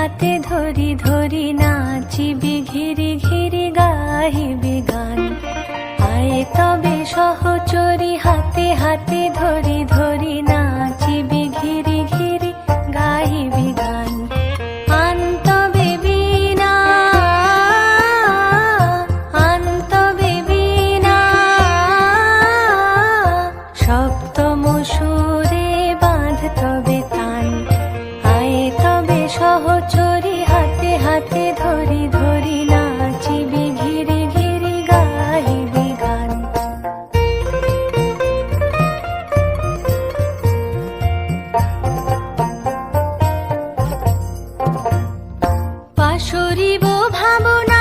হাতে ধরি ধরি নাচিবি ঘিরি ঘিরি গাহিবি গান। আয়ে তবে সহচরি হাতে হাতে ধরি ধরি নাচিবি ঘিরি ঘিরি গাহিবি গান। আন তবে বীণা আন তবে বীণা সপ্তম সুরে বাঁধ তবে তান। আয়ে তবে সহচরি হাতে হাতে ধরি ধরি নাচিবি ঘিরি ঘিরি গাহিবি গান। পাশরিব ভাবনা